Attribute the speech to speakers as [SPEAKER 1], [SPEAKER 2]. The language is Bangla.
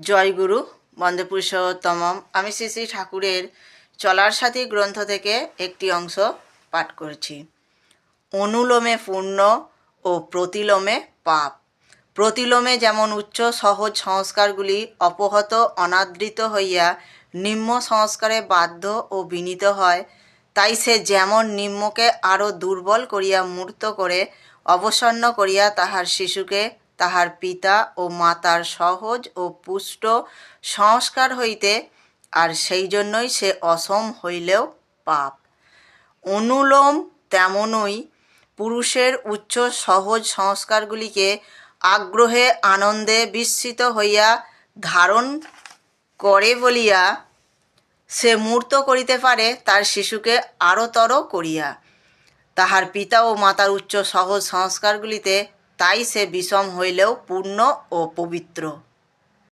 [SPEAKER 1] জয়গুরু বন্দে পুরুষোত্তমম। আমি শ্রী শ্রী ঠাকুরের চলার সাথী গ্রন্থ থেকে একটি অংশ পাঠ করছি। অনুলোমে পুণ্য ও প্রতিলোমে পাপ। প্রতিলোমে যেমন উচ্চ সহজ সংস্কারগুলি অপহত অনাদৃত হইয়া নিম্ন সংস্কারে বাধ্য ও বিনীত হয়, তাই সে যেমন নিম্নকে আরও দুর্বল করিয়া মূর্ত করে অবসন্ন করিয়া তাহার শিশুকে তাহার পিতা ও মাতার সহজ ও পুষ্ট সংস্কার হইতে, আর সেই জন্যই সে অসম হইলেও পাপ। অনুলোম তেমনই পুরুষের উচ্চ সহজ সংস্কারগুলিকে আগ্রহে আনন্দে বিস্মিত হইয়া ধারণ করে বলিয়া সে মূর্ত করিতে পারে তার শিশুকে আরতর করিয়া। তাহার পিতা ও মাতার উচ্চ সহজ সংস্কারগুলিতে তাই সে বিষম হইলেও পূর্ণ ও পবিত্র।